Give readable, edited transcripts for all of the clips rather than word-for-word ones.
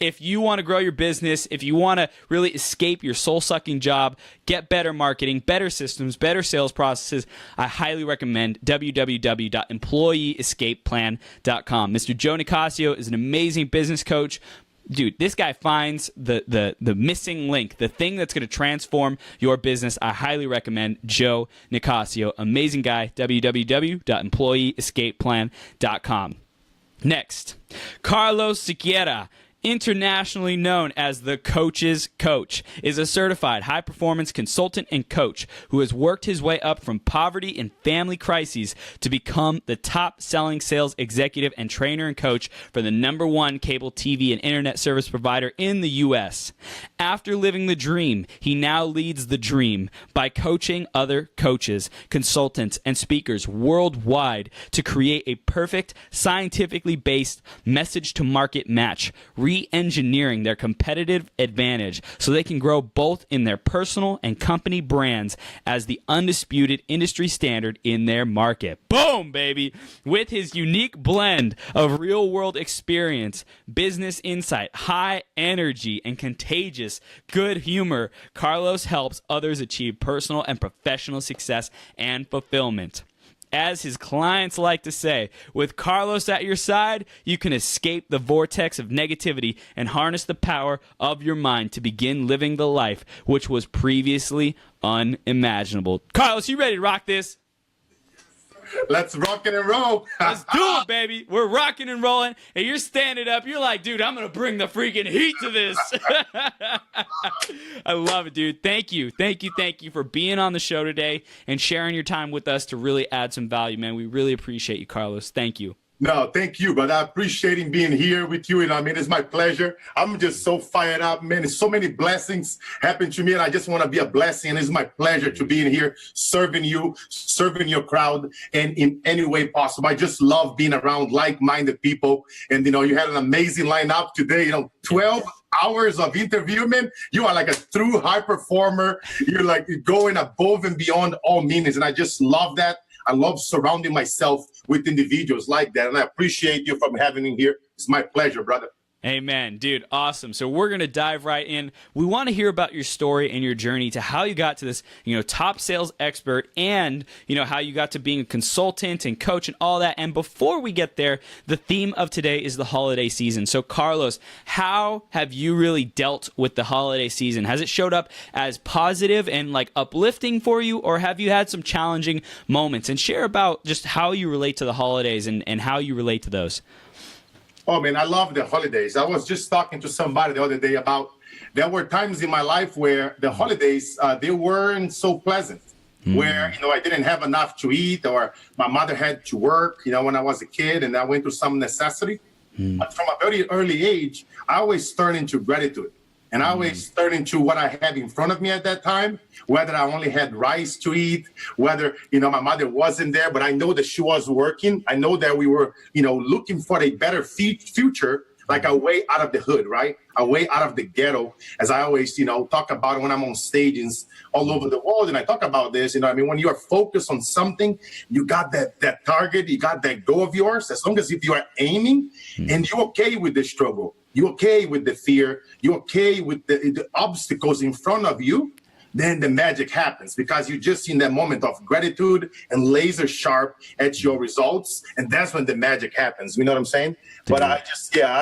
if you want to grow your business, if you want to really escape your soul-sucking job, get better marketing, better systems, better sales processes, I highly recommend www.employeeescapeplan.com. Mr. Joe Nicasio is an amazing business coach. Dude, this guy finds the missing link, the thing that's going to transform your business. I highly recommend Joe Nicasio. Amazing guy, www.employeeescapeplan.com. Next, Carlos Siqueira, internationally known as the coach's coach, is a certified high-performance consultant and coach who has worked his way up from poverty and family crises to become the top-selling sales executive and trainer and coach for the #1 cable TV and internet service provider in the U.S. After living the dream, he now leads the dream by coaching other coaches, consultants, and speakers worldwide to create a perfect, scientifically based message-to-market match, re-engineering their competitive advantage so they can grow both in their personal and company brands as the undisputed industry standard in their market. Boom, baby! With his unique blend of real-world experience, business insight, high energy, and contagious good humor, Carlos helps others achieve personal and professional success and fulfillment. As his clients like to say, with Carlos at your side, you can escape the vortex of negativity and harness the power of your mind to begin living the life which was previously unimaginable. Carlos, you ready to rock this? Let's rock it and roll. Let's do it, baby. We're rocking and rolling, and you're standing up. You're like, dude, I'm going to bring the freaking heat to this. I love it, dude. Thank you. Thank you. Thank you for being on the show today and sharing your time with us to really add some value, man. We really appreciate you, Carlos. Thank you. No, thank you, but I appreciate being here with you. And I mean, it's my pleasure. I'm just so fired up, man. So many blessings happen to me, and I just want to be a blessing. It's my pleasure to be in here, serving you, serving your crowd, and in any way possible. I just love being around like-minded people. And, you had an amazing lineup today, 12 hours of interview, man. You are like a true high performer. You're like going above and beyond all meanings. And I just love that. I love surrounding myself with individuals like that. And I appreciate you for having me here. It's my pleasure, brother. Amen, dude. Awesome. So we're going to dive right in. We want to hear about your story and your journey to how you got to this, top sales expert and, how you got to being a consultant and coach and all that. And before we get there, the theme of today is the holiday season. So Carlos, how have you really dealt with the holiday season? Has it showed up as positive and like uplifting for you, or have you had some challenging moments? And share about just how you relate to the holidays and how you relate to those. Oh, man, I love the holidays. I was just talking to somebody the other day about there were times in my life where the holidays, they weren't so pleasant, where, I didn't have enough to eat, or my mother had to work, when I was a kid, and I went through some necessity. But from a very early age, I always turned into gratitude. And I always turned into what I had in front of me at that time, whether I only had rice to eat, whether, my mother wasn't there, but I know that she was working. I know that we were, looking for a better future, like a way out of the hood, right? A way out of the ghetto, as I always, talk about it when I'm on stages all over the world. And I talk about this, when you are focused on something, you got that target, you got that goal of yours, as long as if you are aiming and you're okay with the struggle. You're okay with the fear. You're okay with the obstacles in front of you. Then the magic happens because you're just in that moment of gratitude and laser sharp at your results. And that's when the magic happens. You know what I'm saying? But I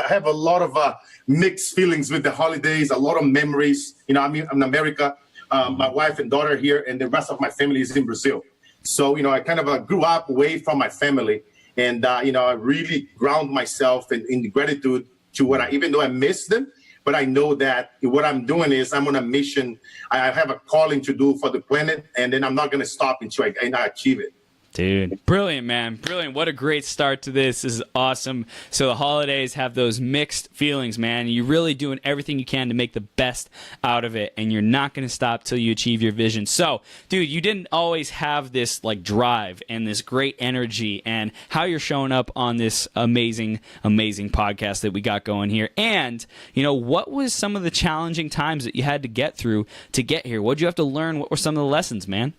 have a lot of mixed feelings with the holidays, a lot of memories. I'm in America. My wife and daughter here, and the rest of my family is in Brazil. So, I kind of grew up away from my family. And, I really ground myself in gratitude to what even though I miss them, but I know that what I'm doing is I'm on a mission. I have a calling to do for the planet, and then I'm not going to stop until I achieve it. Dude, brilliant, man. Brilliant. What a great start to this. This is awesome. So the holidays have those mixed feelings, man. You're really doing everything you can to make the best out of it, and you're not going to stop till you achieve your vision. So, dude, you didn't always have this like drive and this great energy and how you're showing up on this amazing, amazing podcast that we got going here. And, what was some of the challenging times that you had to get through to get here? What did you have to learn? What were some of the lessons, man?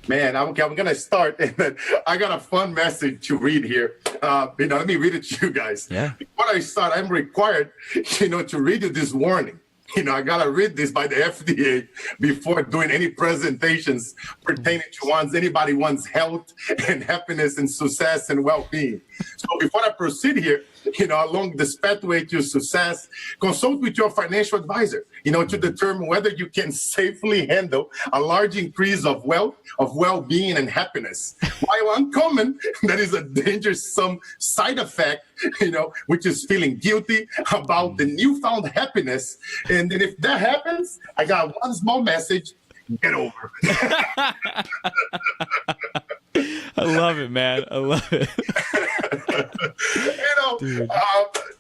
Man, okay, I'm gonna start, and then I got a fun message to read here. Let me read it to you guys. Yeah. Before I start, I'm required, to read you this warning. I gotta read this by the FDA before doing any presentations pertaining to anybody's health and happiness and success and well-being. So before I proceed here, along this pathway to success, consult with your financial advisor, to determine whether you can safely handle a large increase of wealth, of well-being and happiness. While uncommon, that is a dangerous side effect, which is feeling guilty about the newfound happiness. And then if that happens, I got one small message: get over. I love it, man. I love it.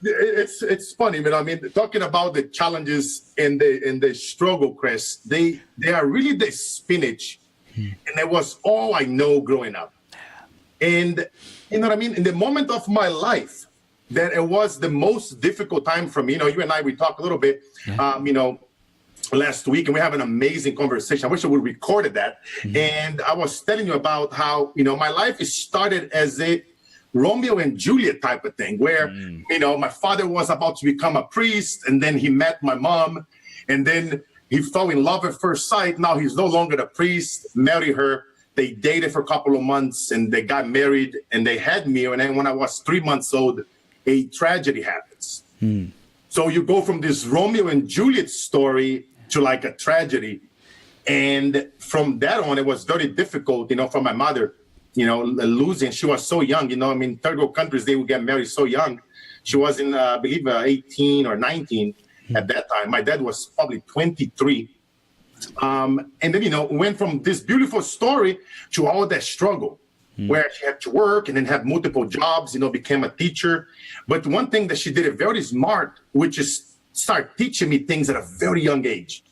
It's funny, man. I mean, talking about the challenges and the struggle, Chris, they are really the spinach, and it was all I know growing up. And you know what I mean? In the moment of my life, that it was the most difficult time for me. You and I, we talked a little bit, last week, and we have an amazing conversation. I wish I would have recorded that. And I was telling you about how, my life is started as a Romeo and Juliet type of thing, where, my father was about to become a priest, and then he met my mom, and then he fell in love at first sight. Now he's no longer the priest, married her. They dated for a couple of months, and they got married, and they had me. And then when I was 3 months old, a tragedy happens. So you go from this Romeo and Juliet story to like a tragedy. And from that on, it was very difficult, for my mother, losing. She was so young, third world countries, they would get married so young. She was in, I believe, 18 or 19 at that time. My dad was probably 23. And then, went from this beautiful story to all that struggle, where she had to work and then have multiple jobs, became a teacher. But one thing that she did it very smart, which is start teaching me things at a very young age.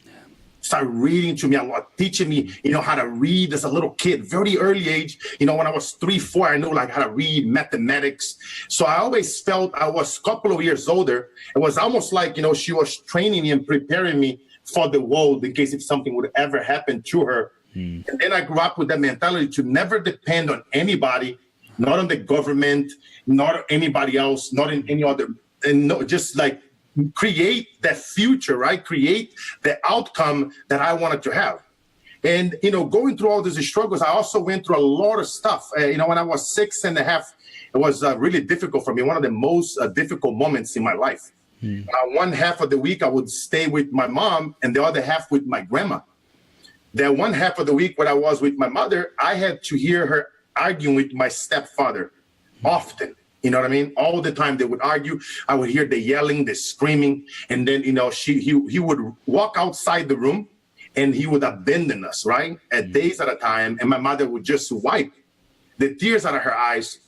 Start reading to me a lot, teaching me, how to read as a little kid, very early age. When I was 3, 4, I knew how to read, mathematics. So I always felt I was a couple of years older. It was almost like, she was training me and preparing me for the world in case if something would ever happen to her. And then I grew up with that mentality to never depend on anybody, not on the government, not on anybody else, not in any other, and no, just like create that future, right? Create the outcome that I wanted to have. And, going through all these struggles, I also went through a lot of stuff. When I was 6 and a half, it was really difficult for me. One of the most difficult moments in my life. One half of the week, I would stay with my mom and the other half with my grandma. That one half of the week when I was with my mother, I had to hear her arguing with my stepfather often. You know what I mean? All the time they would argue. I would hear the yelling, the screaming, and then he would walk outside the room, and he would abandon us, right, at days at a time. And my mother would just wipe the tears out of her eyes,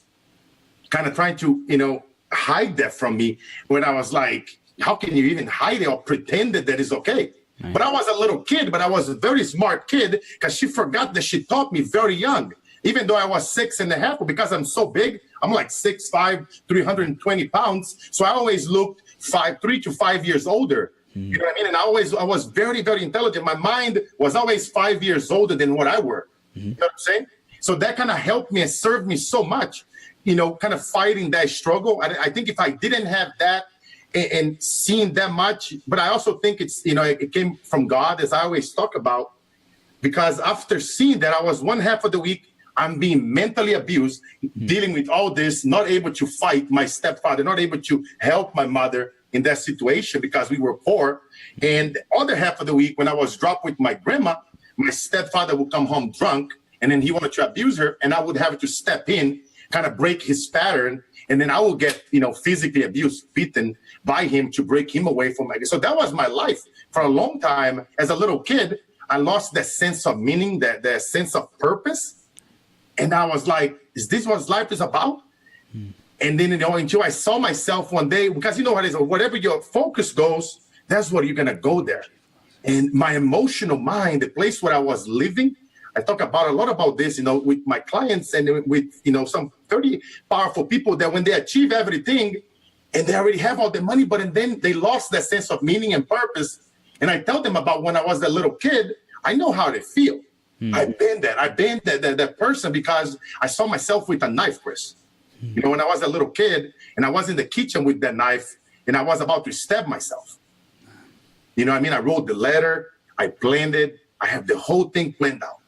kind of trying to hide that from me. When I was like, how can you even hide it or pretend that is okay? Right. But I was a little kid, but I was a very smart kid because she forgot that she taught me very young. Even though I was 6 and a half, because I'm so big, I'm like 6'5", 320 pounds. So I always looked 3 to 5 years older. You know what I mean? And I was very, very intelligent. My mind was always 5 years older than what I were. You know what I'm saying? So that kind of helped me and served me so much, kind of fighting that struggle. I think if I didn't have that and seeing that much, but I also think it's, it came from God, as I always talk about, because after seeing that, I was one half of the week, I'm being mentally abused, dealing with all this, not able to fight my stepfather, not able to help my mother in that situation because we were poor. And the other half of the week, when I was dropped with my grandma, my stepfather would come home drunk, and then he wanted to abuse her, and I would have to step in, kind of break his pattern, and then I will get, physically abused, beaten by him to break him away from my. So that was my life for a long time. As a little kid, I lost that sense of meaning, that sense of purpose. And I was like, is this what life is about? And then, until I saw myself one day, because you know what it is, whatever your focus goes, that's where you're going to go there. And my emotional mind, the place where I was living, I talk about a lot about this, with my clients and with, some very powerful people that when they achieve everything and they already have all the money, but then they lost that sense of meaning and purpose. And I tell them about when I was a little kid, I know how they feel. I've been that person because I saw myself with a knife, Chris. You know, when I was a little kid and I was in the kitchen with that knife and I was about to stab myself. You know what I mean? I wrote the letter, I planned it, I have the whole thing planned out.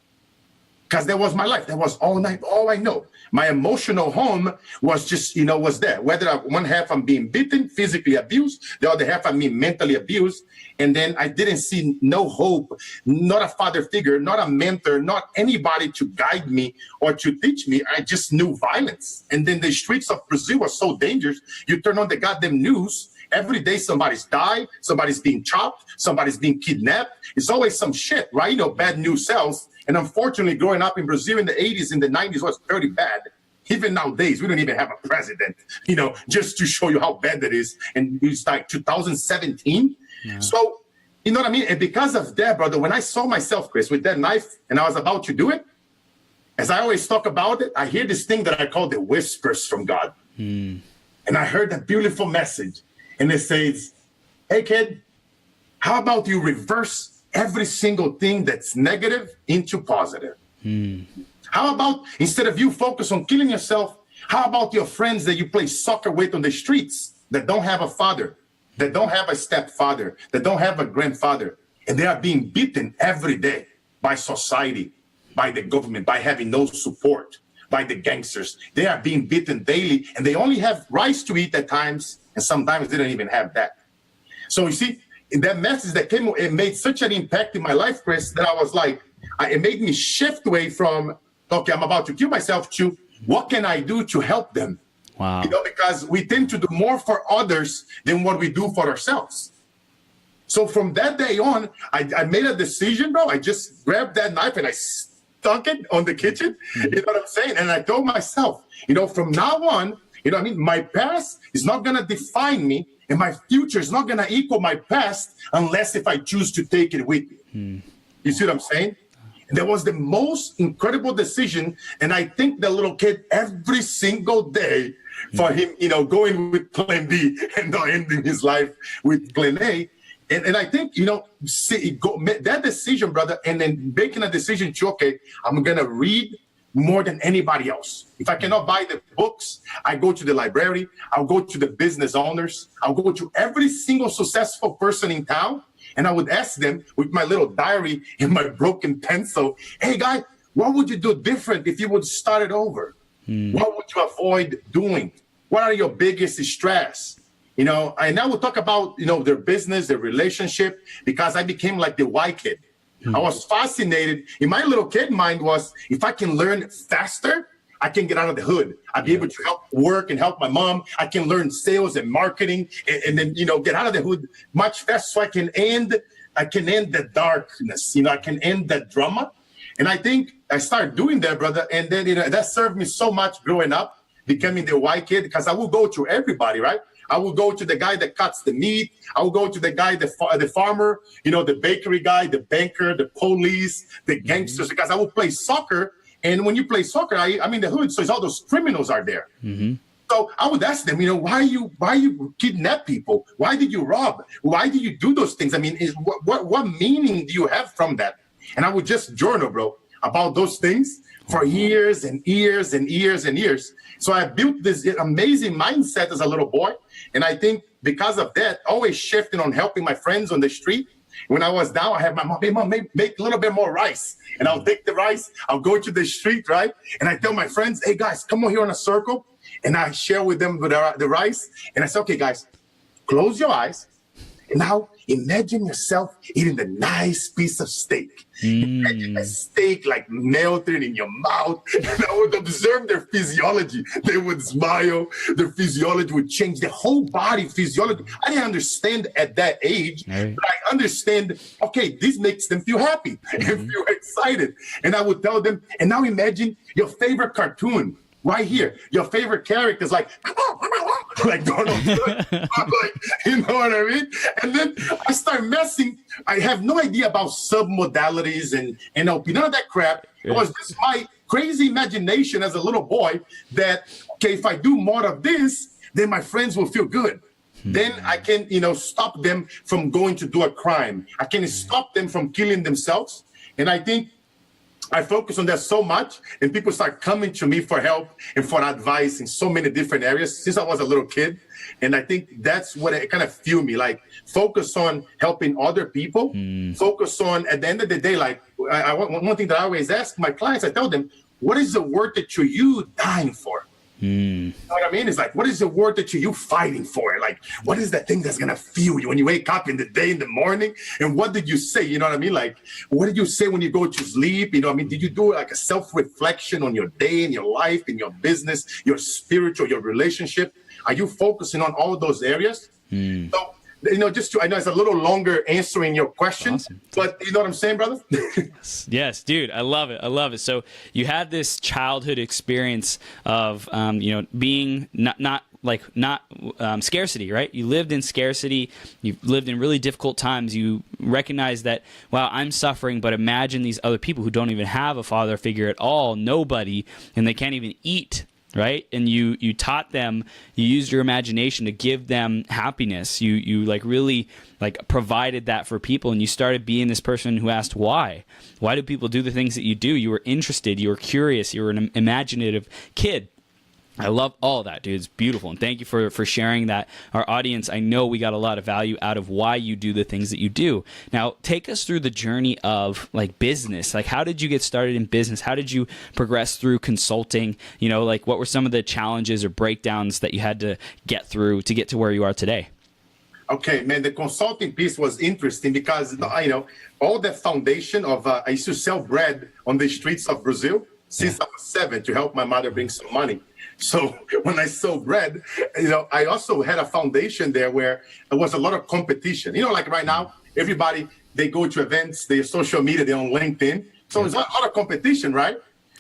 Because that was my life. That was all I know. My emotional home was just, you know, was there. Whether one half I'm being beaten, physically abused, the other half I'm being mentally abused. And then I didn't see no hope, not a father figure, not a mentor, not anybody to guide me or to teach me. I just knew violence. And then the streets of Brazil were so dangerous. You turn on the goddamn news, every day somebody's died, somebody's being chopped, somebody's being kidnapped. It's always some shit, right? You know, bad news sells. And unfortunately, growing up in Brazil in the 80s and the 90s was very bad. Even nowadays, we don't even have a president, you know, just to show you how bad that is. And it's like 2017. Yeah. So, you know what I mean? And because of that, brother, when I saw myself, Chris, with that knife and I was about to do it, as I always talk about it, I hear this thing that I call the whispers from God. And I heard a beautiful message. And it says, hey, kid, how about you reverse every single thing that's negative into positive? How about instead of you focus on killing yourself, how about your friends that you play soccer with on the streets that don't have a father, that don't have a stepfather, that don't have a grandfather, and they are being beaten every day by society, by the government, by having no support, by the gangsters. They are being beaten daily, and they only have rice to eat at times, and sometimes they don't even have that. So you see, in that message that came, it made such an impact in my life, Chris, that I was like, it made me shift away from, okay, I'm about to kill myself, to what can I do to help them? Wow. You know, because we tend to do more for others than what we do for ourselves. So from that day on, I made a decision, bro. I just grabbed that knife and I stuck it on the kitchen. You know what I'm saying? And I told myself, you know, from now on, you know what I mean? My past is not going to define me, and my future is not going to equal my past unless if I choose to take it with me. You see what I'm saying? And that was the most incredible decision. And I think the little kid every single day for him, you know, going with plan B and not ending his life with plan A. And I think, you know, that decision, brother, and then making a decision to, okay, I'm going to read more than anybody else. If I cannot buy the books, I go to the library, I'll go to the business owners, I'll go to every single successful person in town, and I would ask them with my little diary and my broken pencil, hey, guy, what would you do different if you would start it over? What would you avoid doing? What are your biggest stress? You know, and I would talk about, you know, their business, their relationship, because I became like the why kid. I was fascinated. In my little kid mind was, if I can learn faster, I can get out of the hood. I'll be able to help work and help my mom. I can learn sales and marketing and then, you know, get out of the hood much faster so I can end the darkness. You know, I can end that drama. And I think I started doing that, brother. And then, you know, that served me so much growing up, becoming the white kid, because I will go to everybody, right? I will go to the guy that cuts the meat. I will go to the guy, the farmer, you know, the bakery guy, the banker, the police, the gangsters, because I will play soccer. And when you play soccer, I'm in the hood, so it's all those criminals are there. So I would ask them, you know, why you kidnap people? Why did you rob? Why did you do those things? I mean, what meaning do you have from that? And I would just journal, bro, about those things for years and years and years and years. So I built this amazing mindset as a little boy. And I think because of that, always shifting on helping my friends on the street. When I was down, I had my mom, hey, mom, make a little bit more rice. And I'll take the rice, I'll go to the street, right? And I tell my friends, hey, guys, come on here in a circle. And I share with them the rice. And I say, okay, guys, close your eyes. And now imagine yourself eating a nice piece of steak. Imagine a steak like melting in your mouth. And I would observe their physiology. They would smile. Their physiology would change. Their whole body physiology. I didn't understand at that age, but I understand, okay, this makes them feel happy and feel excited. And I would tell them, and now imagine your favorite cartoon. Right here, your favorite character is like Donald Trump. Like, you know what I mean? And then I start messing. I have no idea about submodalities and NLP, none of that crap. It was just my crazy imagination as a little boy that, okay, if I do more of this, then my friends will feel good. Then I can, you know, stop them from going to do a crime. I can stop them from killing themselves. And I think I focus on that so much, and people start coming to me for help and for advice in so many different areas since I was a little kid. And I think that's what it kind of fueled me, like focus on helping other people, focus on, at the end of the day, like one thing that I always ask my clients, I tell them, what is the word that you dying for? You know what I mean? It's like, what is the word that you fighting for? Like, what is that thing that's going to fuel you when you wake up in the day, in the morning? And what did you say? You know what I mean? Like, what did you say when you go to sleep? You know what I mean? Did you do like a self-reflection on your day, in your life, in your business, your spiritual, your relationship? Are you focusing on all those areas? So, you know, I know it's a little longer answering your question, awesome. But you know what I'm saying, brother? Yes, dude, I love it. I love it. So you had this childhood experience of, you know, being not scarcity, right? You lived in scarcity. You lived in really difficult times. You recognize that, wow, I'm suffering, but imagine these other people who don't even have a father figure at all, nobody, and they can't even eat. Right? And you taught them, you used your imagination to give them happiness. You like really like provided that for people, and you started being this person who asked why. Why do people do the things that you do? You were interested, you were curious, you were an imaginative kid. I love all of that, dude. It's beautiful. And thank you for sharing that. Our audience, I know we got a lot of value out of why you do the things that you do. Now, take us through the journey of like business. Like, how did you get started in business? How did you progress through consulting? You know, like what were some of the challenges or breakdowns that you had to get through to get to where you are today? Okay, man, the consulting piece was interesting because, you know, all the foundation of, I used to sell bread on the streets of Brazil since I was 7 to help my mother bring some money. So when I sold bread, you know, I also had a foundation there where there was a lot of competition. You know, like right now, everybody, they go to events, they're social media, they're on LinkedIn. So there's a lot of competition, right?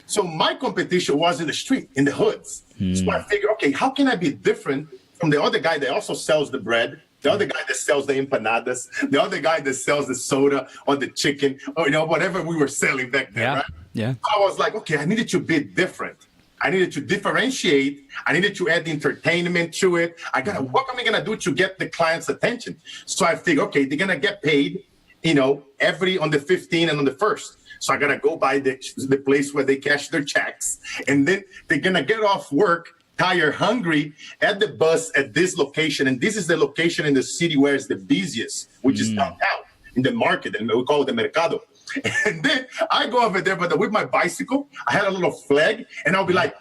So my competition was in the street, in the hoods. So I figured, okay, how can I be different from the other guy that also sells the bread, the other guy that sells the empanadas, the other guy that sells the soda or the chicken, or, you know, whatever we were selling back then, right? Yeah. I was like, okay, I needed to be different. I needed to differentiate. I needed to add entertainment to it. What am I gonna do to get the client's attention? So I figured, okay, they're gonna get paid, you know, on the 15th and on the 1st. So I gotta go by the place where they cash their checks, and then they're gonna get off work, tired, hungry, at the bus at this location, and this is the location in the city where it's the busiest, which is downtown in the market, and we call it the mercado. And then I go over there, but with my bicycle, I had a little flag, and I'll be like,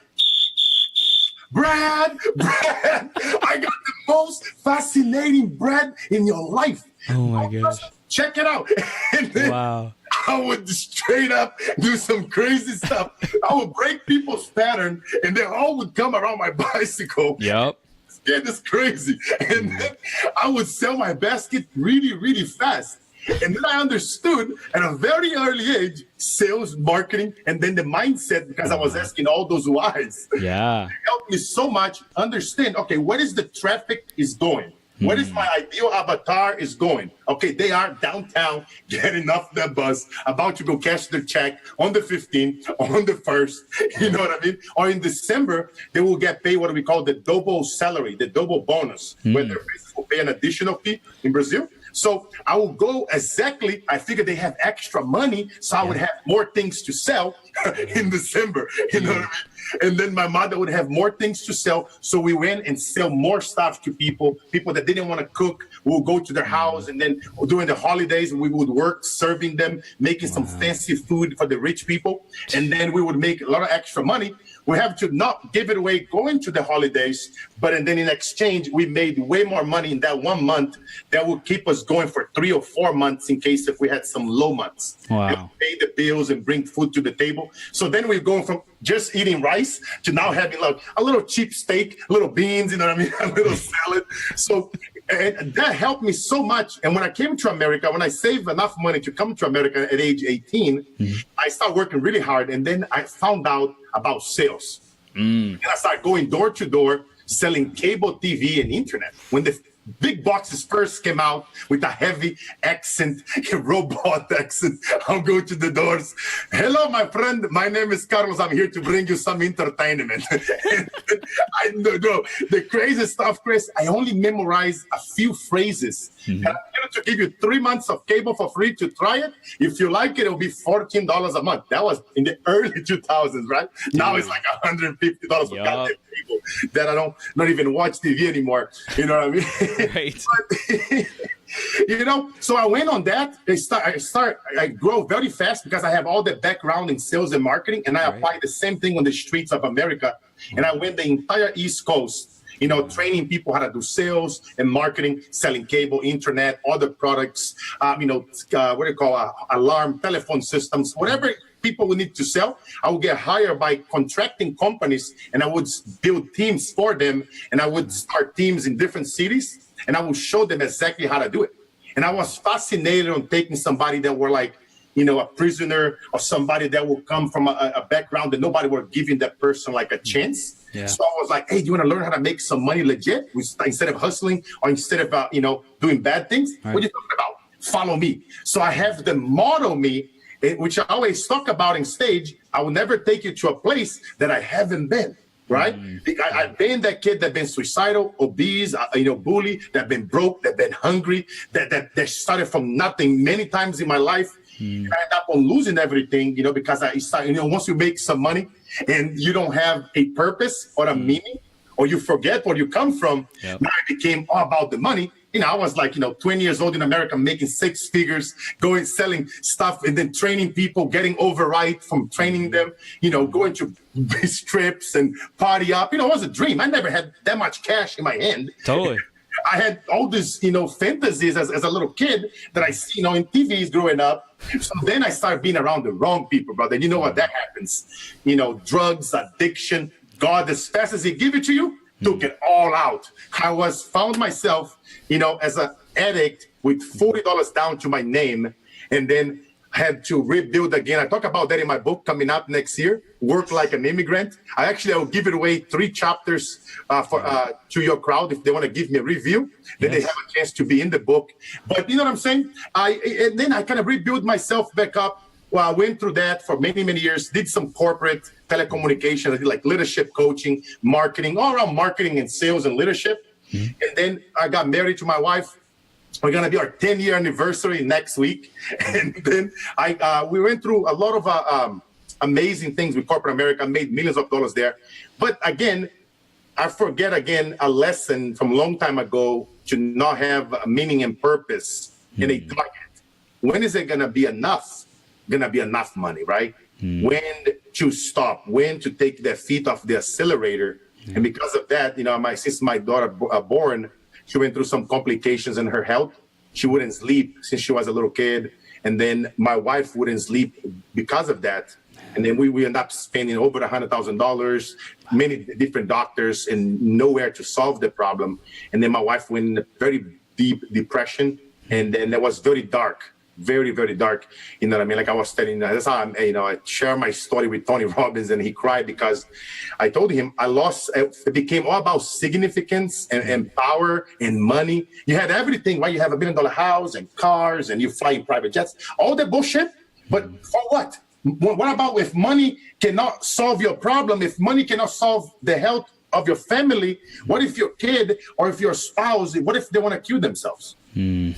Brad, I got the most fascinating bread in your life. Oh my gosh. Check it out. And then wow. I would straight up do some crazy stuff. I would break people's pattern, and they all would come around my bicycle. Yep. Yeah, that's crazy. And then I would sell my basket really, really fast. And then I understood at a very early age, sales, marketing, and then the mindset, because I was asking all those whys. Yeah. It helped me so much understand, okay, where is the traffic is going? Where is my ideal avatar is going? Okay, they are downtown, getting off the bus, about to go cash their check on the 15th, on the 1st, you know what I mean? Or in December, they will get paid what we call the double salary, the double bonus, where their business will pay an additional fee in Brazil. So I will go exactly, I figured they have extra money, so I would have more things to sell in December, you know what I mean? And then my mother would have more things to sell. So we went and sell more stuff to people that didn't want to cook. We'll go to their house, and then during the holidays, we would work serving them, making some fancy food for the rich people. And then we would make a lot of extra money. We have to not give it away going to the holidays, but and then in exchange, we made way more money in that 1 month that would keep us going for 3 or 4 months in case if we had some low months. Wow. Pay the bills and bring food to the table. So then we're going from just eating rice to now having like a little cheap steak, little beans, you know what I mean, a little salad. So and that helped me so much. And when I came to America, when I saved enough money to come to America at age 18, I started working really hard. And then I found out about sales. And I started going door to door, selling cable TV and internet. When the big boxes first came out with a heavy accent, a robot accent. I'll go to the doors. Hello, my friend. My name is Carlos. I'm here to bring you some entertainment. I know the crazy stuff, Chris. I only memorized a few phrases. And I'm going to give you 3 months of cable for free to try it. If you like it, it'll be $14 a month. That was in the early 2000s, right? Now it's like $150 for goddamn cable that I don't even watch TV anymore. You know what I mean? Right. But, you know, so I went on that. I grow very fast because I have all the background in sales and marketing, and I applied the same thing on the streets of America. And I went the entire East Coast, you know, training people how to do sales and marketing, selling cable, internet, other products, what do you call alarm, telephone systems, whatever people would need to sell. I would get hired by contracting companies, and I would build teams for them, and I would start teams in different cities, and I would show them exactly how to do it. And I was fascinated on taking somebody that were like, you know, a prisoner or somebody that will come from a background that nobody were giving that person like a chance. Yeah. So I was like, hey, do you want to learn how to make some money legit instead of hustling or instead of, doing bad things? Right. What are you talking about? Follow me. So I have them model me, which I always talk about in stage. I will never take you to a place that I haven't been. Right? I've been that kid that been suicidal, obese, bully, that been broke, that been hungry, that started from nothing many times in my life. And I ended up on losing everything, because I started, once you make some money and you don't have a purpose or a meaning, or you forget where you come from, now it became all about the money. I was like, 20 years old in America, making 6 figures, going, selling stuff, and then training people, getting override from training them, going to strips and party up. It was a dream. I never had that much cash in my hand. Totally. I had all these, fantasies as a little kid that I see, in TVs growing up. So then I started being around the wrong people, brother. You know what that happens? Drugs, addiction. God, as fast as he give it to you, took it all out. I found myself, as an addict with $40 down to my name, and then had to rebuild again. I talk about that in my book coming up next year, Work Like an Immigrant. I will give it away 3 chapters to your crowd if they want to give me a review. Then they have a chance to be in the book. But you know what I'm saying? And then I kind of rebuild myself back up. Well, I went through that for many, many years, did some corporate telecommunication. I did like leadership coaching, marketing, all around marketing and sales and leadership. And then I got married to my wife. We're going to be our 10-year anniversary next week. And then we went through a lot of amazing things with corporate America, made millions of dollars there. But again, I forget a lesson from a long time ago to not have a meaning and purpose in a target. When is it going to be enough? Going to be enough money, right? When to stop, when to take their feet off the accelerator. And because of that, since my daughter born, she went through some complications in her health. She wouldn't sleep since she was a little kid. And then my wife wouldn't sleep because of that. And then we ended up spending over $100,000, many different doctors, and nowhere to solve the problem. And then my wife went in a very deep depression. And then it was very dark. Very, very dark. You know what I mean? Like I was telling you, that's how I share my story with Tony Robbins, and he cried because I told him I lost. It became all about significance and power and money. You had everything, right? You have $1 million house and cars, and you fly in private jets. All that bullshit. But for what? What about if money cannot solve your problem? If money cannot solve the health of your family, what if your kid or if your spouse, what if they want to kill themselves? And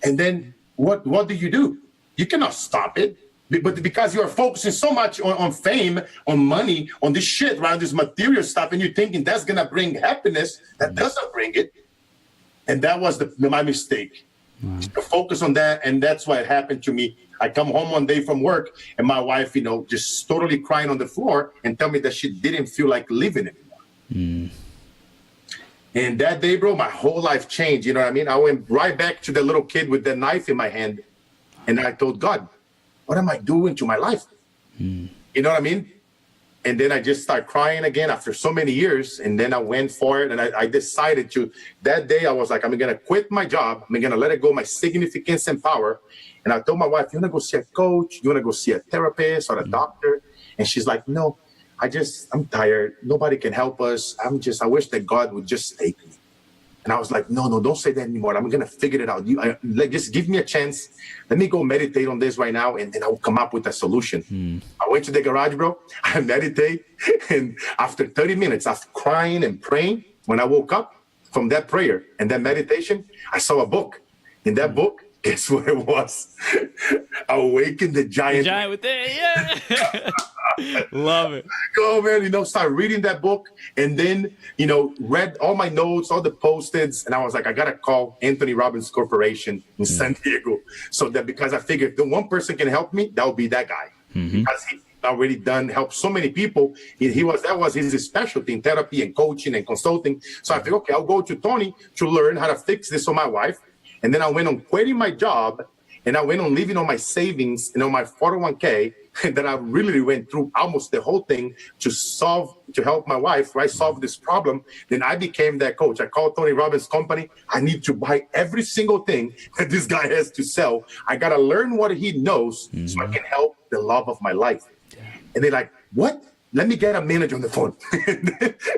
then what do? You cannot stop it. But because you're focusing so much on fame, on money, on this shit, around this material stuff, and you're thinking that's going to bring happiness, that doesn't bring it. And that was my mistake. To focus on that, and that's what happened to me. I come home one day from work, and my wife, just totally crying on the floor and tell me that she didn't feel like living anymore. And that day, bro, my whole life changed. You know what I mean? I went right back to the little kid with the knife in my hand. And I told God, what am I doing to my life? You know what I mean? And then I just started crying again after so many years. And then I went for it. And I decided that day I was like, I'm going to quit my job. I'm going to let it go, my significance and power. And I told my wife, you want to go see a coach? You want to go see a therapist or a doctor? And she's like, no. I'm tired. Nobody can help us. I wish that God would just take me. And I was like, no, don't say that anymore. I'm going to figure it out. Just give me a chance. Let me go meditate on this right now, and then I'll come up with a solution. I went to the garage, bro. I meditate. And after 30 minutes, after crying and praying, when I woke up from that prayer and that meditation, I saw a book. In that book, guess what it was? Awaken the Giant. The Giant Within, yeah. Love it. Go, man, start reading that book, and then, read all my notes, all the post-its, and I was like, I got to call Anthony Robbins Corporation in San Diego. So that, because I figured if the one person can help me, that would be that guy. Because he already helped so many people. That was his specialty in therapy and coaching and consulting. So I figured, okay, I'll go to Tony to learn how to fix this on my wife. And then I went on quitting my job, and I went on living on my savings and on my 401k. And then I really went through almost the whole thing to help my wife, right, solve this problem. Then I became that coach. I called Tony Robbins' company. I need to buy every single thing that this guy has to sell. I got to learn what he knows so I can help the love of my life. And they're like, what? Let me get a manager on the phone.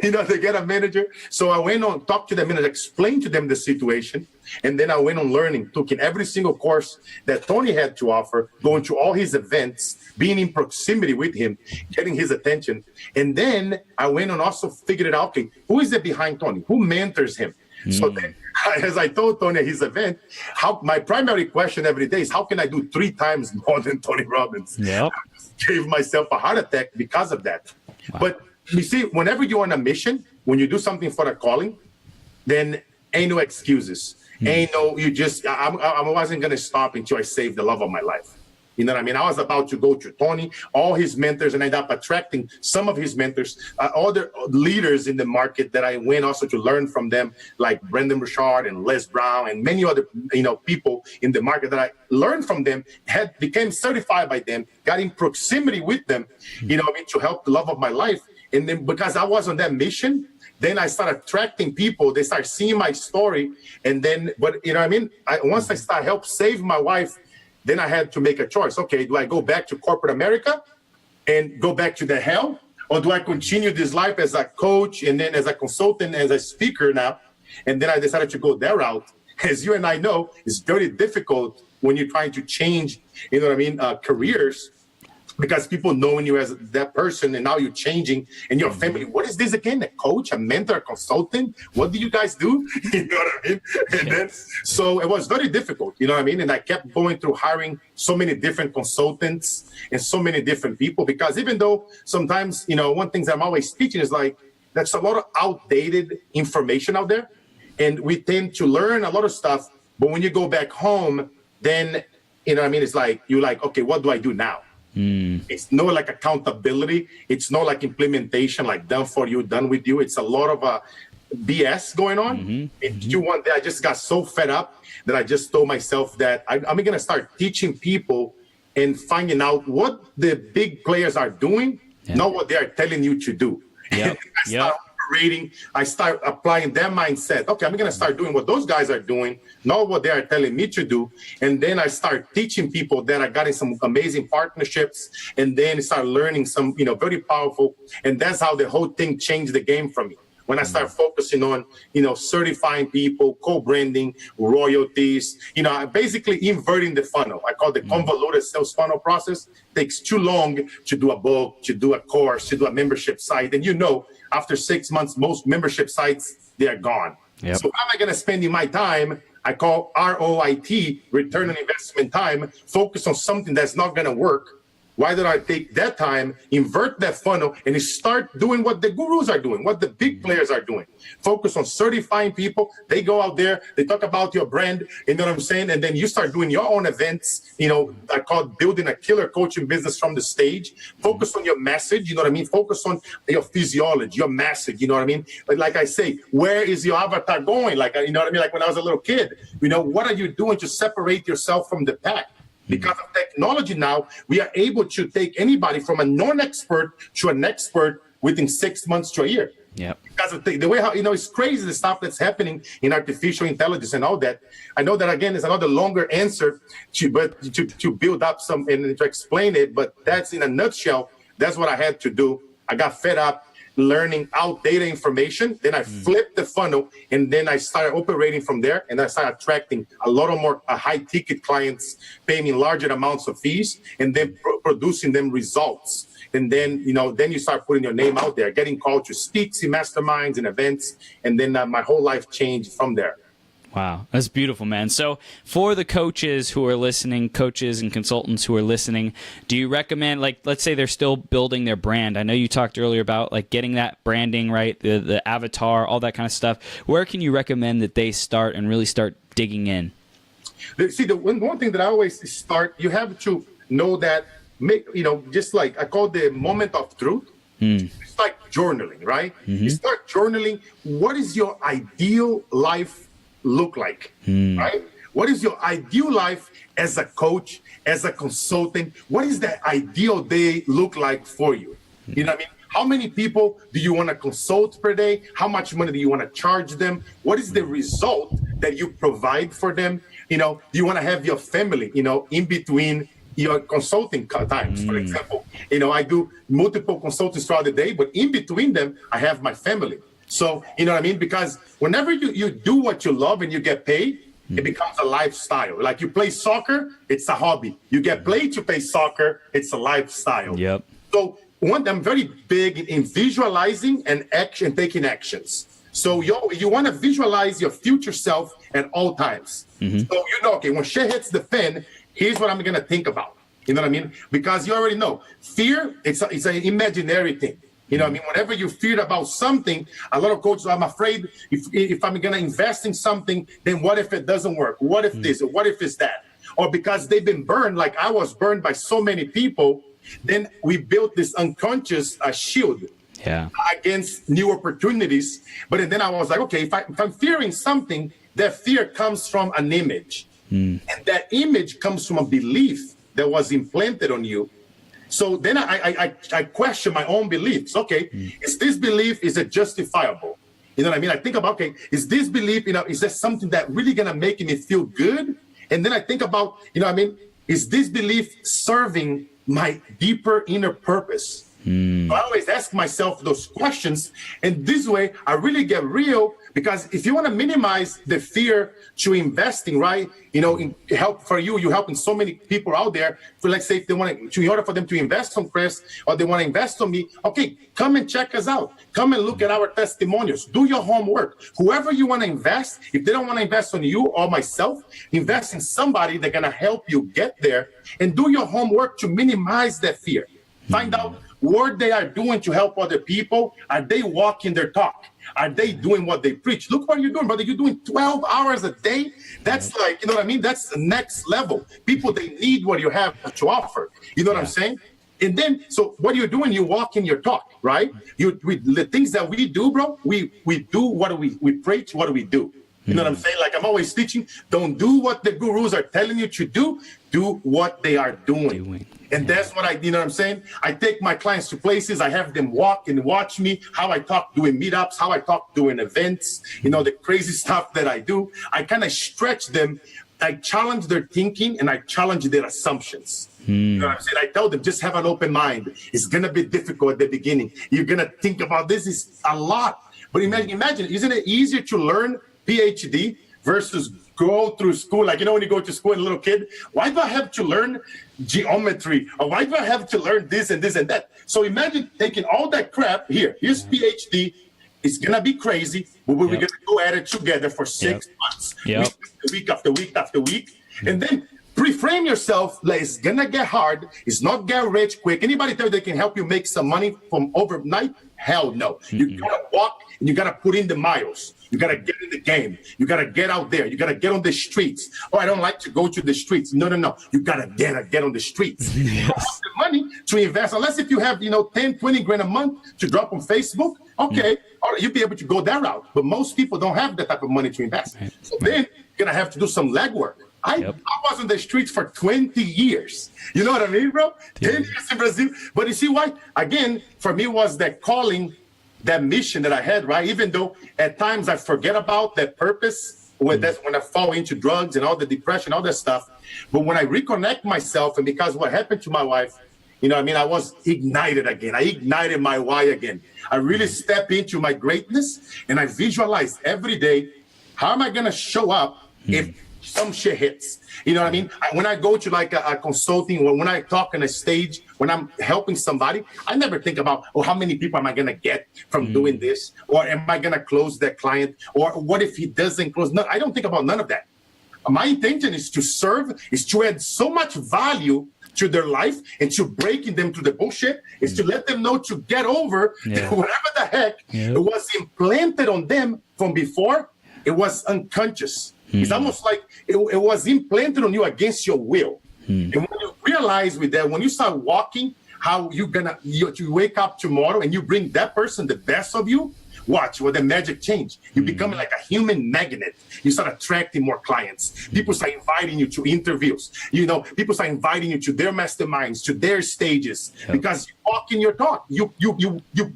They get a manager. So I went on, talked to the manager, explained to them the situation. And then I went on learning, took in every single course that Tony had to offer, going to all his events, being in proximity with him, getting his attention. And then I went on also figured it out, okay, who is it behind Tony? Who mentors him? So then, as I told Tony at his event, my primary question every day is, how can I do 3 times more than Tony Robbins? Yep. I gave myself a heart attack because of that. Wow. But you see, whenever you're on a mission, when you do something for a calling, then ain't no excuses. Ain't no, I wasn't going to stop until I saved the love of my life. You know what I mean? I was about to go to Tony, all his mentors, and I ended up attracting some of his mentors, other leaders in the market that I went also to learn from them, like Brendan Burchard and Les Brown and many other, people in the market that I learned from them, became certified by them, got in proximity with them, to help the love of my life. And then because I was on that mission, then I started attracting people. They start seeing my story. And then, once I start help save my wife, then I had to make a choice. Okay, do I go back to corporate America and go back to the hell? Or do I continue this life as a coach and then as a consultant, as a speaker now? And then I decided to go that route. As you and I know, it's very difficult when you're trying to change, careers, because people knowing you as that person, and now you're changing, and your family, what is this again? A coach, a mentor, a consultant? What do you guys do? You know what I mean? And then, so it was very difficult, you know what I mean? And I kept going through hiring so many different consultants and so many different people, because even though sometimes, one thing that I'm always teaching is like, there's a lot of outdated information out there, and we tend to learn a lot of stuff, but when you go back home, then, it's like, you're like, okay, what do I do now? It's not like accountability. It's not like implementation, like done for you, done with you. It's a lot of BS going on. One day I just got so fed up that I just told myself that I'm going to start teaching people and finding out what the big players are doing, not what they are telling you to do. I start applying their mindset. Okay, I'm going to start doing what those guys are doing, not what they are telling me to do. And then I start teaching people that I got in some amazing partnerships, and then start learning some, very powerful. And that's how the whole thing changed the game for me. When I start focusing on, certifying people, co-branding, royalties, basically inverting the funnel. I call it the convoluted sales funnel process. It takes too long to do a book, to do a course, to do a membership site. And after 6 months, most membership sites, they are gone. Yep. So how am I going to spend my time? I call ROIT, return on investment time, focus on something that's not going to work. Why don't I take that time, invert that funnel, and start doing what the gurus are doing, what the big players are doing? Focus on certifying people. They go out there, they talk about your brand, you know what I'm saying? And then you start doing your own events. I call it building a killer coaching business from the stage. Focus on your message, you know what I mean? Focus on your physiology, your message, you know what I mean? But like I say, where is your avatar going? Like, you know what I mean? Like when I was a little kid, what are you doing to separate yourself from the pack? Because of technology now, we are able to take anybody from a non-expert to an expert within 6 months to a year. Yeah. Because of the way how, it's crazy the stuff that's happening in artificial intelligence and all that. I know that, again, is another longer answer to build up some and to explain it. But that's in a nutshell. That's what I had to do. I got fed up. learning out data information. Then I flipped the funnel, and then I started operating from there. And I started attracting a lot of more high ticket clients, paying me larger amounts of fees, and then producing them results. And then, then you start putting your name out there, getting called to speak to masterminds and events. And then my whole life changed from there. Wow, that's beautiful, man. So for the coaches who are listening, coaches and consultants who are listening, do you recommend, like, let's say they're still building their brand. I know you talked earlier about like getting that branding right, the avatar, all that kind of stuff. Where can you recommend that they start and really start digging in? See, the one thing that I always start, you have to know that, just like I call the moment of truth. It's like journaling, right? You start journaling. What is your ideal life look like, right? What is your ideal life as a coach, as a consultant? What is the ideal day look like for you? You know what I mean? How many people do you want to consult per day? How much money do you want to charge them? What is the result that you provide for them? Do you want to have your family, in between your consulting times? For example, I do multiple consultings throughout the day, but in between them, I have my family. So, you know what I mean? Because whenever you do what you love and you get paid, it becomes a lifestyle. Like you play soccer, it's a hobby. You get paid to play soccer, it's a lifestyle. Yep. So I'm very big in visualizing and taking actions. So you want to visualize your future self at all times. So okay, when shit hits the fan, here's what I'm going to think about. You know what I mean? Because you already know, fear, it's an imaginary thing. You know what I mean? Whenever you're feared about something, a lot of coaches, I'm afraid if I'm going to invest in something, then what if it doesn't work? What if this? Or what if it's that? Or because they've been burned, like I was burned by so many people, then we built this unconscious shield against new opportunities. But then I was like, okay, if I'm fearing something, that fear comes from an image. And that image comes from a belief that was implanted on you. So then I question my own beliefs. Okay, is this belief, is it justifiable? You know what I mean? I think about, okay, is this belief, is that something that really going to make me feel good? And then I think about, is this belief serving my deeper inner purpose? I always ask myself those questions. And this way, I really get real. Because if you want to minimize the fear to investing, right? In help for you're helping so many people out there. For let's say if they want to, in order for them to invest on Chris or they want to invest on me, okay, come and check us out. Come and look at our testimonials. Do your homework. Whoever you want to invest, if they don't want to invest on you or myself, invest in somebody that's gonna help you get there, and do your homework to minimize that fear. Find out what they are doing to help other people. Are they walking their talk? Are they doing what they preach? Look what you're doing, brother. You're doing 12 hours a day. That's like, you know what I mean? That's the next level. People, they need what you have to offer. You know what I'm saying? And then, so what you're doing, you walk in your talk, right? The things that we do, bro, we do what we preach, what do we do? You know what I'm saying? Like I'm always teaching, don't do what the gurus are telling you to do what they are doing. And that's what you know what I'm saying? I take my clients to places, I have them walk and watch me, how I talk doing meetups, how I talk doing events, the crazy stuff that I do. I kind of stretch them. I challenge their thinking and I challenge their assumptions. You know what I'm saying? I tell them, just have an open mind. It's going to be difficult at the beginning. You're going to think about this is a lot. But imagine, isn't it easier to learn PhD versus go through school? Like, when you go to school as a little kid, why do I have to learn geometry? Or why do I have to learn this and this and that? So imagine taking all that crap here's PhD. It's going to be crazy, but we're going to go at it together for 6 months, week after week after week. And then reframe yourself like it's going to get hard. It's not get rich quick. Anybody tell you they can help you make some money from overnight? Hell no. You got to walk and you got to put in the miles. You got to get in the game. You got to get out there. You got to get on the streets. Oh, I don't like to go to the streets. No. You got to get on the streets. You don't have the money to invest, unless if you have, 10, 20 grand a month to drop on Facebook. Okay, all right, you'll be able to go that route. But most people don't have that type of money to invest. So then you're going to have to do some legwork. I was on the streets for 20 years. You know what I mean, bro? 10 years in Brazil. But you see why? Again, for me was that calling, that mission that I had, right? Even though at times I forget about that purpose, that's when I fall into drugs and all the depression, all that stuff. But when I reconnect myself, and because what happened to my wife, You know what I mean? I was ignited again. I ignited my why again. I really step into my greatness, and I visualize every day, how am I going to show up if some shit hits? You know what I mean? When I go to like a consulting, or when I talk on a stage, when I'm helping somebody, I never think about, oh, how many people am I going to get from doing this? Or am I going to close that client? Or what if he doesn't close? No, I don't think about none of that. My intention is to serve, is to add so much value to their life, and to breaking them to the bullshit, is to let them know to get over whatever the heck it was implanted on them from before. It was unconscious. It's almost like it was implanted on you against your will. And when you realize with that, when you start walking, how you wake up tomorrow and you bring that person the best of you, watch what the magic change. You become like a human magnet. You start attracting more clients. People start inviting you to interviews. You know, people start inviting you to their masterminds, to their stages, because you walk in your talk.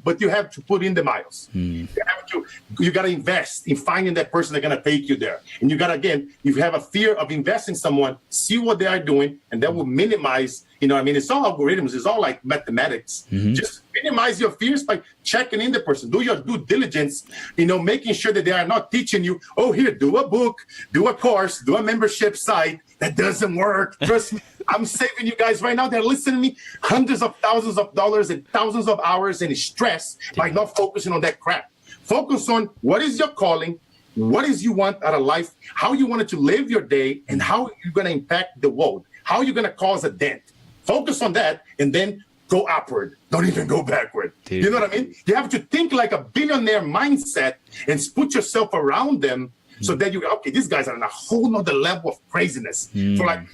But you have to put in the miles. You got to invest in finding that person that's going to take you there. And you got to, again, if you have a fear of investing in someone, see what they are doing, and that will minimize. You know what I mean? It's all algorithms. It's all like mathematics. Just minimize your fears by checking in the person. Do your due diligence, you know, making sure that they are not teaching you, oh, here, do a book, do a course, do a membership site. That doesn't work. Trust me, I'm saving you guys right now. They're listening to me hundreds of thousands of dollars and thousands of hours in stress by not focusing on that crap. Focus on what is your calling, what is you want out of life, how you want to live your day, and how you're going to impact the world, how you're going to cause a dent. Focus on that, and then go upward. Don't even go backward. Dude. You know what I mean? You have to think like a billionaire mindset and put yourself around them so that you, okay, these guys are on a whole nother level of craziness. So like,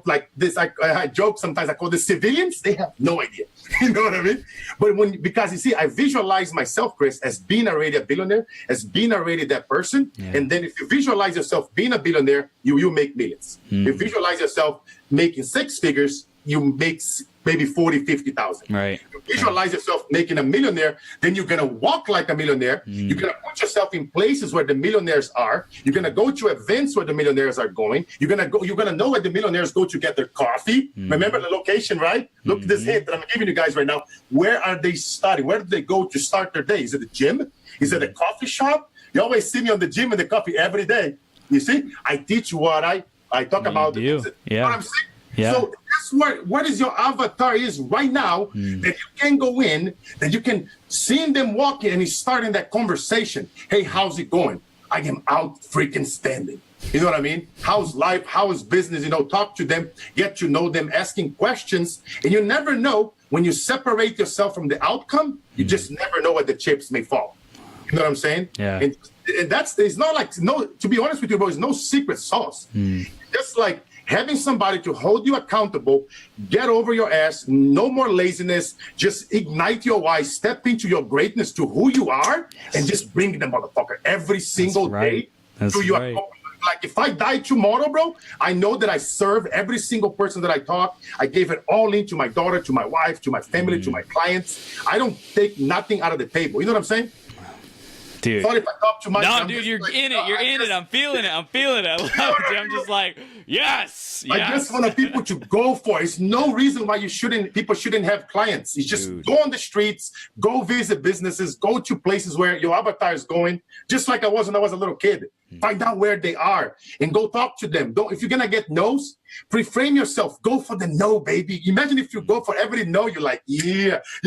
like this, I joke sometimes, I call the civilians, they have no idea. You know what I mean? But because you see, I visualize myself, Chris, as being already a billionaire, as being already that person. And then if you visualize yourself being a billionaire, you make millions. You visualize yourself making six figures, you make maybe 40, 50,000. Right. You visualize yourself making a millionaire, then you're going to walk like a millionaire. You're going to put yourself in places where the millionaires are. You're going to go to events where the millionaires are going. You're going to know where the millionaires go to get their coffee. Remember the location, right? Look at this hint that I'm giving you guys right now. Where are they studying? Where do they go to start their day? Is it the gym? Is it a coffee shop? You always see me on the gym and the coffee every day. You see, I teach you what I talk about. You know what I'm saying? Yeah. So that's what is your avatar is right now that you can go in, that you can see them walking and he's starting that conversation. Hey, how's it going? I am out freaking standing. You know what I mean? How's life? How is business? You know, talk to them, get to know them, asking questions. And you never know when you separate yourself from the outcome, you just never know where the chips may fall. You know what I'm saying? Yeah. And it's not like, to be honest with you, bro, it's no secret sauce. Just like having somebody to hold you accountable, get over your ass, no more laziness, just ignite your why, step into your greatness to who you are, and just bring the motherfucker every single day to your like if I die tomorrow, bro, I know that I serve every single person that I talk. I gave it all in to my daughter, to my wife, to my family, to my clients. I don't take nothing out of the table. You know what I'm saying? Dude. Sorry if I talk too much. No, dude, you're like, in it. You're in it. I'm feeling it. I love it. I'm just like, yes. I just want people to go for it. It's no reason why people shouldn't have clients. It's just go on the streets, go visit businesses, go to places where your avatar is going, just like I was when I was a little kid. Find out where they are and go talk to them. If you're going to get no's, reframe yourself. Go for the no, baby. Imagine if you go for every no, you're like,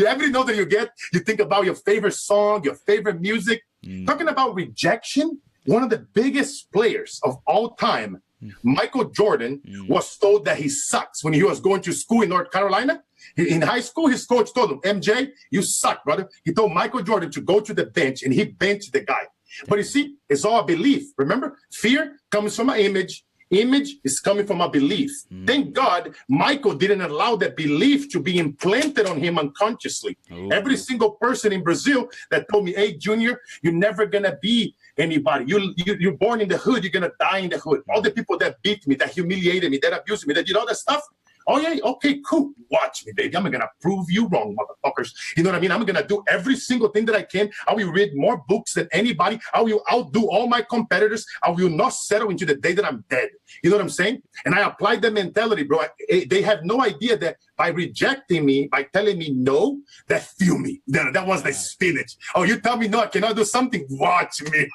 every no that you get, you think about your favorite song, your favorite music. Talking about rejection, one of the biggest players of all time, Michael Jordan, was told that he sucks when he was going to school in North Carolina. In high school, his coach told him, MJ, you suck, brother. He told Michael Jordan to go to the bench, and he benched the guy. But you see, it's all a belief. Remember, fear comes from an image. Image is coming from a belief. Thank God Michael didn't allow that belief to be implanted on him unconsciously. Every single person in Brazil that told me, hey, Junior, you're never going to be anybody. You're born in the hood. You're going to die in the hood. All the people that beat me, that humiliated me, that abused me, that did all that stuff, Oh yeah, okay, cool. Watch me, baby. I'm gonna prove you wrong, motherfuckers. You know what I mean? I'm gonna do every single thing that I can. I will read more books than anybody. I will outdo all my competitors. I will not settle into the day that I'm dead. You know what I'm saying? And I applied that mentality, bro. They have no idea that by rejecting me, by telling me no, that fueled me. That was the spinach. Oh, you tell me no, I cannot do something. Watch me.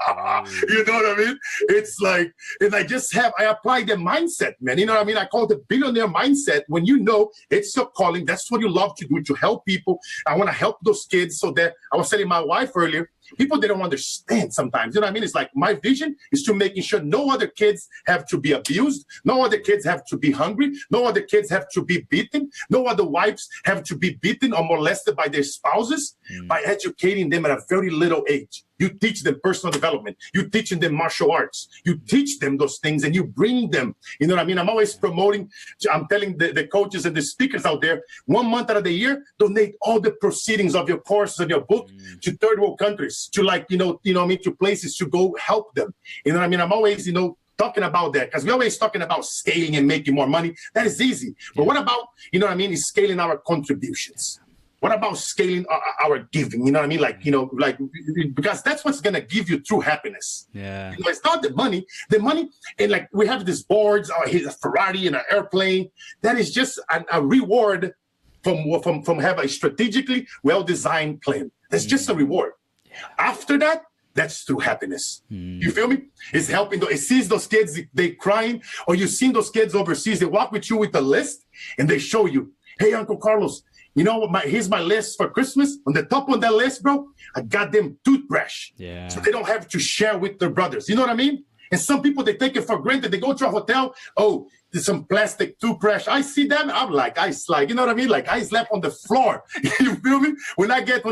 You know what I mean? It's like, and I apply the mindset, man. You know what I mean? I call it the billionaire mindset. When you know it's your calling, that's what you love to do, to help people. I want to help those kids. So that I was telling my wife earlier, people, they don't understand sometimes. You know what I mean? It's like my vision is to making sure no other kids have to be abused. No other kids have to be hungry. No other kids have to be beaten. No other wives have to be beaten or molested by their spouses. By educating them at a very little age. You teach them personal development. You teaching them martial arts. You teach them those things and you bring them. You know what I mean? I'm always promoting. I'm telling the coaches and the speakers out there, 1 month out of the year, donate all the proceedings of your courses and your book to third world countries, to to places to go help them. You know what I mean? I'm always, talking about that because we're always talking about scaling and making more money. That is easy. But what about, is scaling our contributions? What about scaling our giving? You know what I mean? Because that's what's going to give you true happiness. Yeah. It's not the money. The money, and we have these boards, a Ferrari and an airplane. That is just a reward from have a strategically well-designed plan. That's just a reward. After that, that's true happiness. You feel me? It's helping. It sees those kids, they crying, or you've seen those kids overseas, they walk with you with a list and they show you, hey, Uncle Carlos, here's my list for Christmas. On the top of that list, bro, I got them toothbrush. Yeah. So they don't have to share with their brothers. You know what I mean? And some people, they take it for granted. They go to a hotel. Oh, there's some plastic toothbrush. I see them. I'm like, you know what I mean? Like I slept on the floor. You feel me? When I get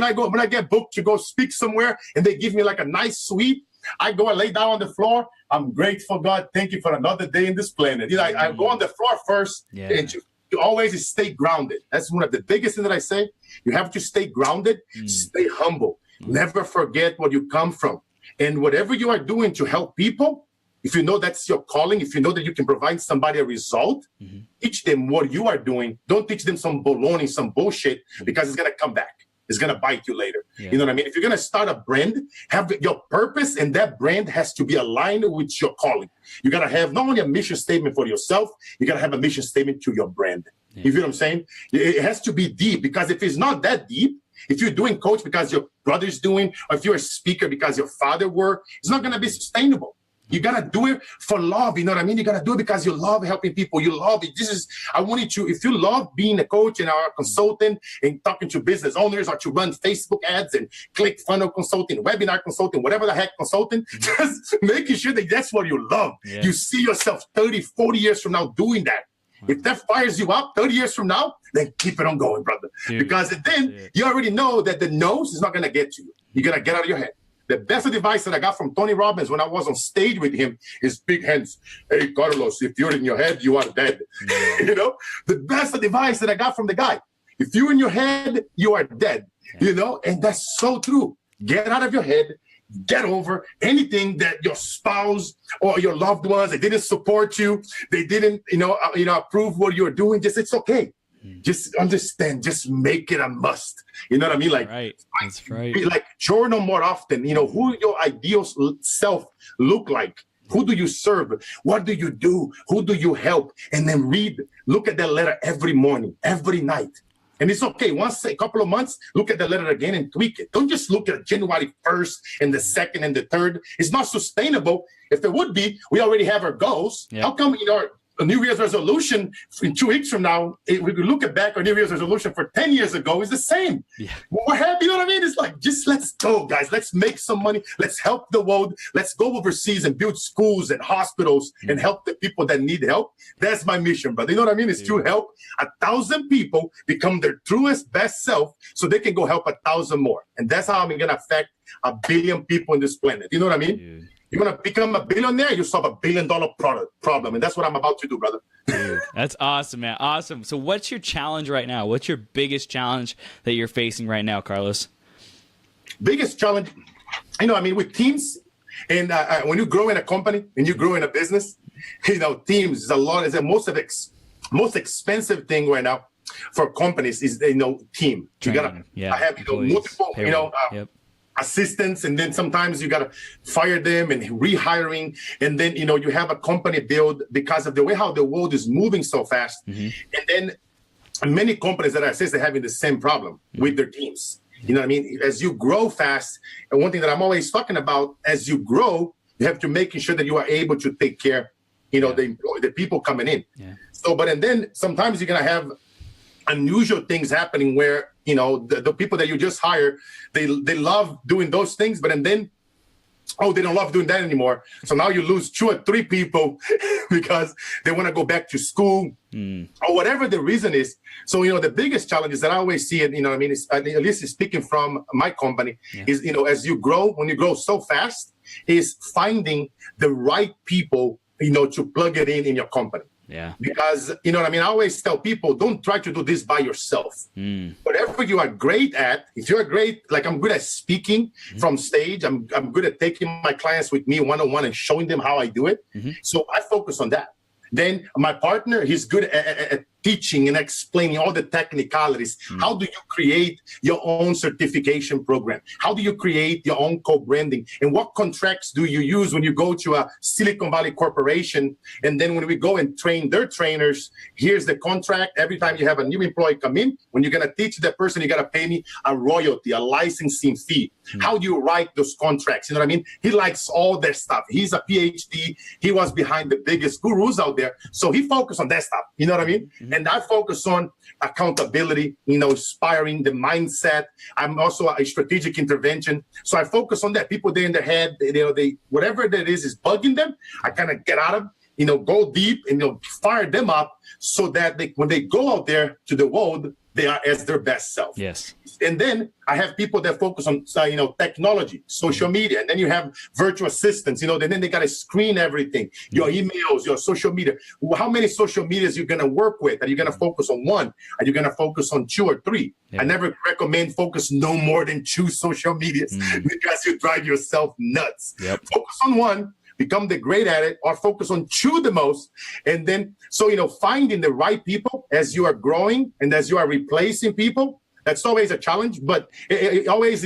booked to go speak somewhere and they give me like a nice suite, I go and lay down on the floor. I'm grateful, God. Thank you for another day in this planet. I go on the floor first and you always stay grounded. That's one of the biggest things that I say. You have to stay grounded, stay humble. Never forget where you come from. And whatever you are doing to help people, if you know that's your calling, if you know that you can provide somebody a result, teach them what you are doing. Don't teach them some baloney, some bullshit, because it's going to come back. It's going to bite you later. Yeah. You know what I mean? If you're going to start a brand, have your purpose, and that brand has to be aligned with your calling. You got to have not only a mission statement for yourself, you got to have a mission statement to your brand. Yeah. You feel what I'm saying? It has to be deep, because if it's not that deep, if you're doing coach because your brother's doing, or if you're a speaker because your father were, it's not going to be sustainable. You got to do it for love. You know what I mean? You got to do it because you love helping people. You love it. I want you to, if you love being a coach and a consultant and talking to business owners, or to run Facebook ads and click funnel consulting, webinar consulting, whatever the heck consulting, just making sure that that's what you love. Yeah. You see yourself 30, 40 years from now doing that. If that fires you up 30 years from now, then keep it on going, brother. Dude. Because then you already know that the nose is not going to get to you. You're going to get out of your head. The best advice that I got from Tony Robbins when I was on stage with him is big hands. Hey, Carlos, if you're in your head, you are dead. Yeah. The best advice that I got from the guy. If you're in your head, you are dead. Yeah. And that's so true. Get out of your head. Get over anything that your spouse or your loved ones, they didn't support you. They didn't, approve what you're doing. It's okay. Just understand, just make it a must. You know what I mean? That's right. Like journal more often, who your ideal self look like. Who do you serve? What do you do? Who do you help? And then look at that letter every morning, every night. And it's okay. Once a couple of months, look at the letter again and tweak it. Don't just look at January 1st and the 2nd and the 3rd. It's not sustainable. If it would be, we already have our goals. Yeah. How come a New Year's resolution in 2 weeks from now, we could look back our New Year's resolution for 10 years ago is the same. Yeah. We're happy, you know what I mean? It's like, just let's go, guys. Let's make some money. Let's help the world. Let's go overseas and build schools and hospitals and help the people that need help. That's my mission, brother. You know what I mean? It's to help 1,000 people become their truest, best self so they can go help 1,000 more. And that's how I'm going to affect 1 billion people in this planet. You know what I mean? Dude. You want to become a billionaire, you solve $1 billion problem. And that's what I'm about to do, brother. Dude, that's awesome, man. Awesome. So what's your challenge right now? What's your biggest challenge that you're facing right now, Carlos? Biggest challenge, with teams. And when you grow in a company and you grow in a business, teams is most of it. most expensive thing right now for companies is, team. You gotta have, multiple, assistants, and then sometimes you gotta fire them and rehiring, and then you have a company build because of the way how the world is moving so fast, and then many companies that I assist are having the same problem with their teams. You know what I mean? As you grow fast, and one thing that I'm always talking about, as you grow, you have to making sure that you are able to take care, the people coming in. Yeah. So, and then sometimes you're gonna have unusual things happening where the people that you just hire, they love doing those things, but then they don't love doing that anymore. So now you lose 2 or 3 people because they want to go back to school or whatever the reason is. So the biggest challenge is that I always see it. Is, at least speaking from my company, is as you grow, when you grow so fast, is finding the right people to plug it in your company. Yeah. Because, I always tell people, don't try to do this by yourself. Whatever you are great at, if you're great, like I'm good at speaking from stage, I'm good at taking my clients with me one-on-one and showing them how I do it. So I focus on that. Then my partner, he's good at teaching and explaining all the technicalities. How do you create your own certification program? How do you create your own co-branding? And what contracts do you use when you go to a Silicon Valley corporation? And then when we go and train their trainers, here's the contract. Every time you have a new employee come in, when you're going to teach that person, you got to pay me a royalty, a licensing fee. How do you write those contracts? You know what I mean? He likes all that stuff. He's a PhD. He was behind the biggest gurus out there. So he focused on that stuff. You know what I mean? And I focus on accountability, inspiring the mindset. I'm also a strategic intervention. So I focus on that. People there in their head, they whatever that is bugging them, I kind of get out of, go deep and, fire them up so that when they go out there to the world, they are as their best self. Yes. And then I have people that focus on, technology, social media. And then you have virtual assistants, then they got to screen everything, your emails, your social media. How many social medias you're going to work with? Are you going to focus on 1? Are you going to focus on 2 or 3? Yeah. I never recommend focus no more than 2 social medias because you drive yourself nuts. Yep. Focus on 1. Become the great at it, or focus on 2 the most. And then, finding the right people as you are growing and as you are replacing people, that's always a challenge, but it always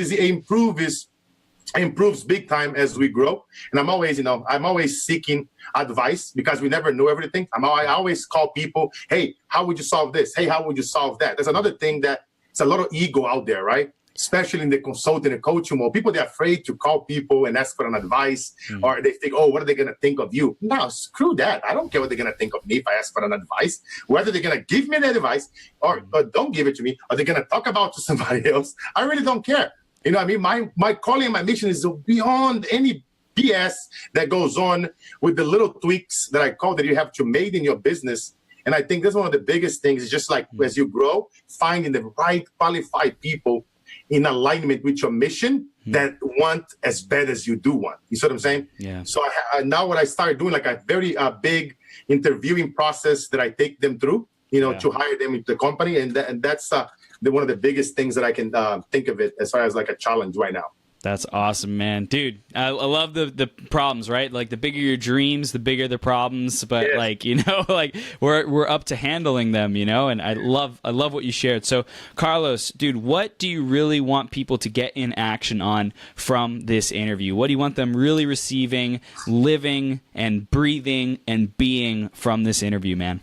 improves big time as we grow. And I'm always seeking advice because we never know everything. I always call people, hey, how would you solve this? Hey, how would you solve that? There's another thing that it's a lot of ego out there, right? Especially in the consulting and coaching world, people, they're afraid to call people and ask for an advice, or they think, what are they going to think of you? No, screw that. I don't care what they're going to think of me if I ask for an advice. Whether they're going to give me the advice or don't give it to me, or they're going to talk about to somebody else, I really don't care. My calling and my mission is beyond any BS that goes on with the little tweaks that I call that you have to make in your business. And I think that's one of the biggest things is just like as you grow, finding the right qualified people in alignment with your mission that want as bad as you do want. You see what I'm saying? Yeah. So now what I started doing, like a very big interviewing process that I take them through, to hire them into the company. And that's one of the biggest things that I can think of it as far as like a challenge right now. That's awesome, man. Dude, I love the problems, right? Like the bigger your dreams, the bigger the problems, but we're up to handling them, and I love what you shared. So, Carlos, dude, what do you really want people to get in action on from this interview? What do you want them really receiving, living and breathing and being from this interview, man?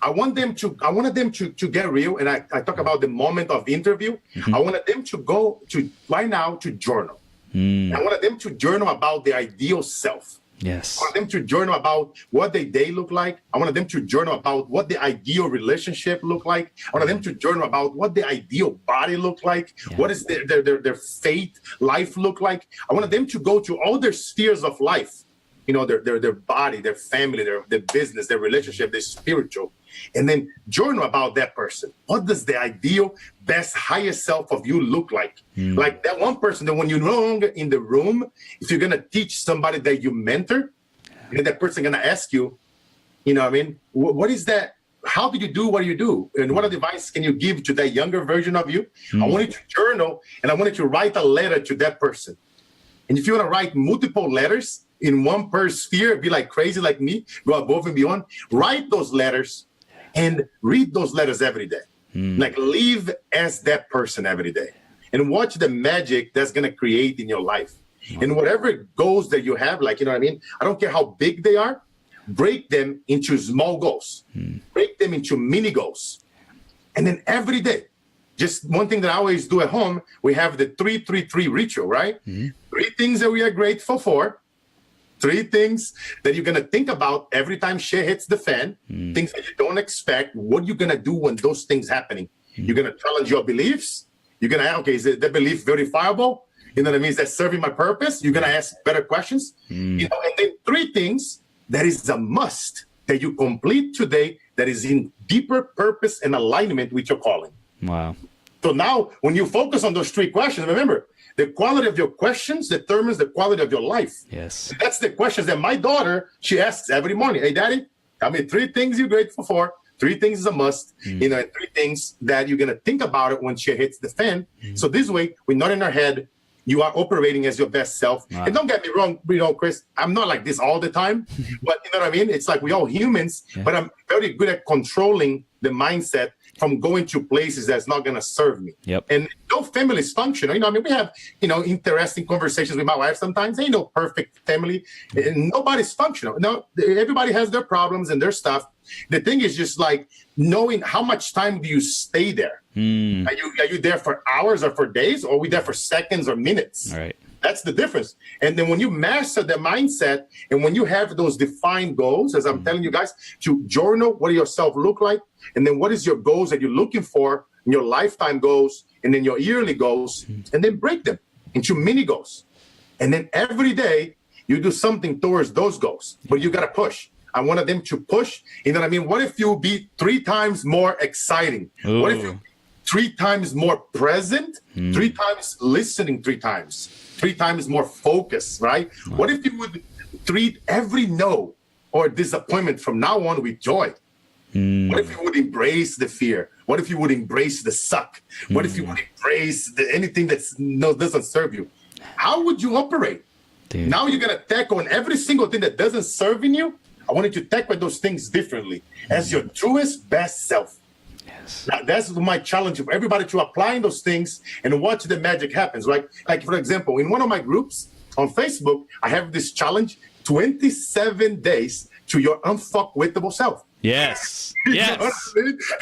I wanted them to get real, and I talk about the moment of the interview. I wanted them to go to right now to journal. I wanted them to journal about the ideal self. Yes. I wanted them to journal about what their day look like. I wanted them to journal about what the ideal relationship look like. I wanted them to journal about what the ideal body look like. Yeah. What is their faith life look like. I wanted them to go to all their spheres of life. Their body, their family, their business, their relationship, their spiritual, and then journal about that person. What does the ideal, best, highest self of you look like? Like that one person that when you're no longer in the room, if you're going to teach somebody that you mentor, and that person going to ask you, what is that? How do you do what you do? And what advice can you give to that younger version of you? I want you to journal, and I want you to write a letter to that person. And if you want to write multiple letters, in one per sphere, be like crazy like me, go above and beyond, write those letters and read those letters every day. Like live as that person every day and watch the magic that's going to create in your life. And whatever goals that you have, like, you know what I mean? I don't care how big they are, break them into small goals, break them into mini goals. And then every day, just one thing that I always do at home, we have the 3-3-3 ritual, right? 3 things that we are grateful for. 3 things that you're going to think about every time shit hits the fan, things that you don't expect. What you're going to do when those things happening? You're going to challenge your beliefs. You're going to, okay, is the belief verifiable? You know what I mean? Is that serving my purpose? You're going to ask better questions. You know, and then 3 things that is a must that you complete today that is in deeper purpose and alignment with your calling. Wow. So now when you focus on those 3 questions, remember, the quality of your questions determines the quality of your life. Yes. That's the questions that my daughter, she asks every morning. Hey, Daddy, tell me 3 things you're grateful for. 3 things is a must. You know, and 3 things that you're going to think about it when shit hits the fan. So this way, we're not in our head. You are operating as your best self. Wow. And don't get me wrong, you know, Chris, I'm not like this all the time. But you know what I mean? It's like we all humans, but I'm very good at controlling the mindset from going to places that's not going to serve me. And no family is functional. You know, I mean, we have, you know, interesting conversations with my wife sometimes. Ain't no perfect family. And nobody's functional. No, everybody has their problems and their stuff. The thing is just like knowing how much time do you stay there? Are you there for hours or for days, or are we there for seconds or minutes? All right. That's the difference. And then when you master the mindset and when you have those defined goals, as I'm telling you guys, to journal what do yourself look like, and then what is your goals that you're looking for, in your lifetime goals, and then your yearly goals, and then break them into mini goals. And then every day you do something towards those goals, but you got to push. I wanted them to push. You know what I mean? What if you be 3 times more exciting? Ooh. What if you 3 times more present, 3 times listening, 3 times, 3 times more focus, right? Wow. What if you would treat every no or disappointment from now on with joy? What if you would embrace the fear? What if you would embrace the suck? What if you would embrace anything that doesn't serve you? How would you operate? Dude. Now you're going to tackle on every single thing that doesn't serve in you. I wanted to tackle those things differently as your truest, best self. Yes. Now, that's my challenge for everybody, to applying those things and watch the magic happens, right? Like, for example, in one of my groups on Facebook, I have this challenge, 27 days to your unfuckwittable self. Yes. Yes.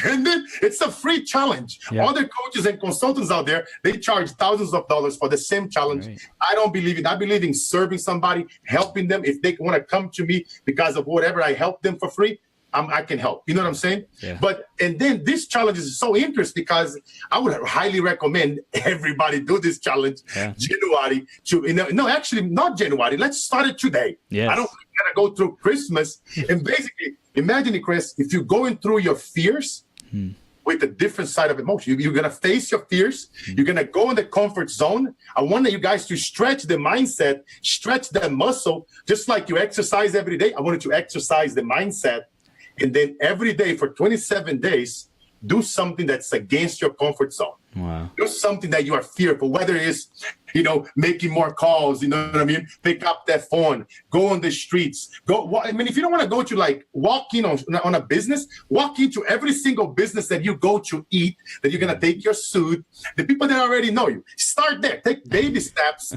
And then it's a free challenge. Yeah. Other coaches and consultants out there, they charge thousands of dollars for the same challenge. Right. I don't believe it. I believe in serving somebody, helping them. If they want to come to me because of whatever I help them for free, I can help. You know what I'm saying? Yeah. And then this challenge is so interesting because I would highly recommend everybody do this challenge. Yeah. January no, actually not January. Let's start it today. Yes. I don't gotta go through Christmas. And basically, imagine it, Chris, if you're going through your fears with a different side of emotion, you're gonna face your fears. You're gonna go in the comfort zone. I want you guys to stretch the mindset, stretch the muscle, just like you exercise every day. I wanted to exercise the mindset. And then every day for 27 days, do something that's against your comfort zone. Wow. Do something that you are fearful, whether it's, making more calls, you know what I mean? Pick up that phone, go on the streets, if you don't want to go to walk in on a business, walk into every single business that you go to eat, that you're going to take your suit, the people that already know you. Start there, take baby steps.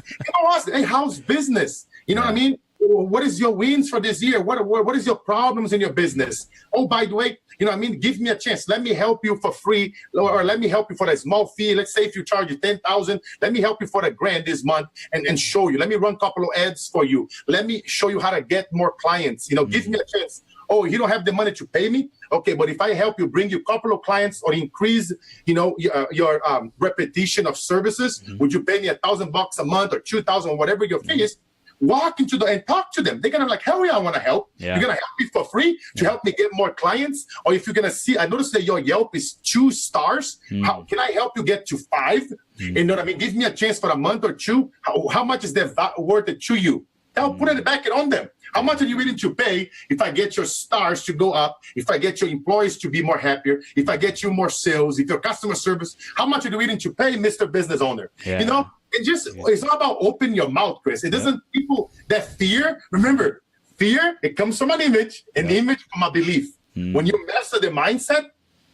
Ask them, hey, how's business? You know what I mean? What is your wins for this year? What is your problems in your business? Oh, by the way, give me a chance. Let me help you for free, or let me help you for a small fee. Let's say if you charge $10,000, let me help you for $1,000 this month and show you. Let me run a couple of ads for you. Let me show you how to get more clients. Give me a chance. Oh, you don't have the money to pay me? Okay, but if I help you bring you a couple of clients or increase, your repetition of services, would you pay me $1,000 a month or $2,000 or whatever your fee is? Walk into and talk to them. They're gonna be like, hell yeah, I want to help. Yeah. You're gonna help me for free to help me get more clients. Or if you're gonna see, I noticed that your Yelp is 2 stars. How can I help you get to 5? You know what I mean? Give me a chance for a month or 2. How much is that worth it to you? I'll put it back on them. How much are you willing to pay if I get your stars to go up, if I get your employees to be more happier, if I get you more sales, if your customer service, how much are you willing to pay, Mr. Business Owner? Yeah. It's not about open your mouth, Chris. It doesn't, people that fear, remember, fear, it comes from an image, an image from a belief. When you master the mindset,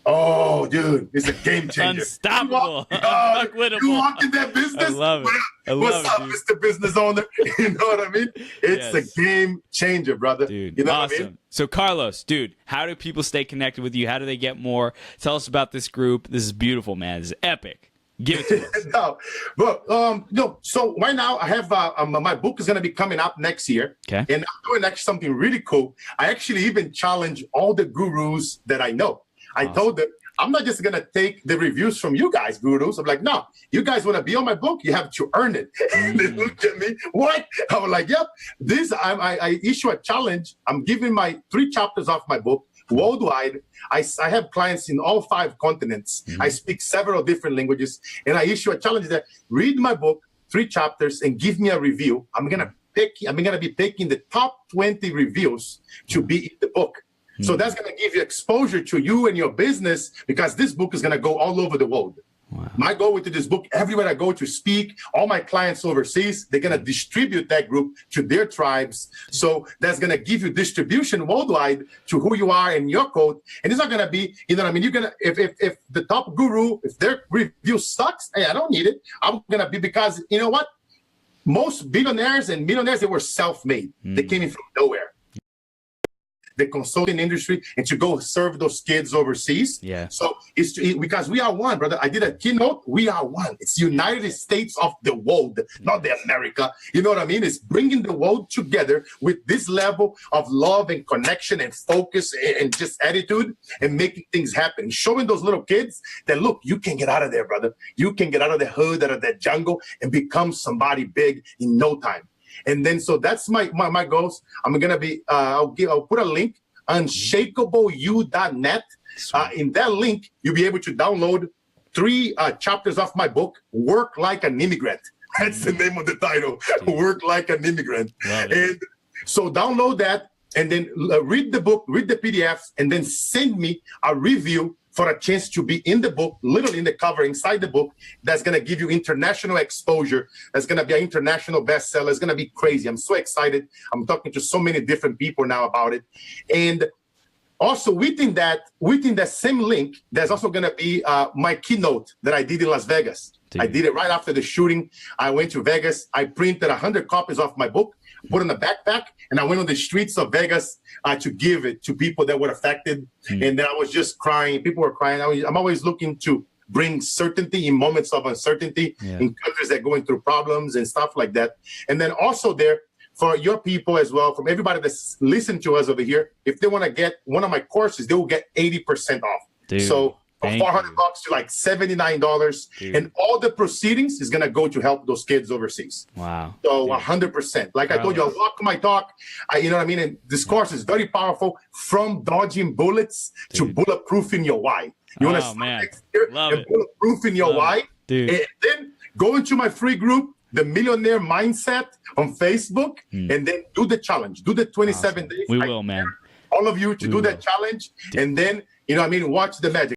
oh, dude, it's a game changer. Unstoppable. You walk in that business. I love it. What's up, Mr. Business Owner? You know what I mean? It's a game changer, brother. Dude, you know awesome. what I mean? So, Carlos, dude, how do people stay connected with you? How do they get more? Tell us about this group. This is beautiful, man. This is epic. Give it to us. So right now I have my book is going to be coming up next year. Okay. And I'm doing actually something really cool. I actually even challenge all the gurus that I know. I told them, I'm not just going to take the reviews from you guys, gurus. I'm like, no, you guys want to be on my book? You have to earn it. They looked at me, what? I was like, yep. I issue a challenge. I'm giving my 3 chapters of my book worldwide. I have clients in all 5 continents. I speak several different languages. And I issue a challenge that read my book, 3 chapters, and give me a review. I'm going to be picking the top 20 reviews to be in the book. So that's going to give you exposure to you and your business, because this book is going to go all over the world. Wow. My goal with this book, everywhere I go to speak, all my clients overseas, they're going to distribute that group to their tribes. So that's going to give you distribution worldwide to who you are and your code. And it's not going to be, you know what I mean? You're going to, if the top guru, if their review sucks, hey, I don't need it. I'm going to be, because you know what? Most billionaires and millionaires, they were self-made. They came in from nowhere. The consulting industry, and to go serve those kids overseas. Yeah. So it's because we are one, brother. I did a keynote. We are one. It's United States of the world, not the America. You know what I mean? It's bringing the world together with this level of love and connection and focus and just attitude, and making things happen. Showing those little kids that, look, you can get out of there, brother. You can get out of the hood, out of that jungle, and become somebody big in no time. And then, so that's my goals. I'm going to be, I'll put a link, unshakableu.net. In that link, you'll be able to download 3 chapters of my book, Work Like an Immigrant. That's the name of the title, Work Like an Immigrant. And so download that, and then read the book, read the PDFs, and then send me a review for a chance to be in the book, literally in the cover inside the book. That's going to give you international exposure. That's going to be an international bestseller. It's going to be crazy. I'm so excited. I'm talking to so many different people now about it. And also within that same link, there's also going to be my keynote that I did in Las Vegas. Dude. I did it right after the shooting. I went to Vegas. I printed 100 copies of my book, put in a backpack, and I went on the streets of Vegas to give it to people that were affected. And then I was just crying. People were crying. I'm always looking to bring certainty in moments of uncertainty in countries that are going through problems and stuff like that. And then also there, for your people as well, from everybody that's listening to us over here, if they want to get one of my courses, they will get 80% off. Dude. So from $400 to like $79, dude. And all the proceedings is gonna go to help those kids overseas. Wow! So 100%. Like I told you, I walk my talk. You know what I mean? And this course is very powerful. From dodging bullets to bulletproofing your why. You want to start next year and bulletproofing your why, dude. And then go into my free group, The Millionaire Mindset, on Facebook, and then do the challenge. Do the 27 days. We will, man. All of you to do that challenge, and then, you know what I mean, watch the magic.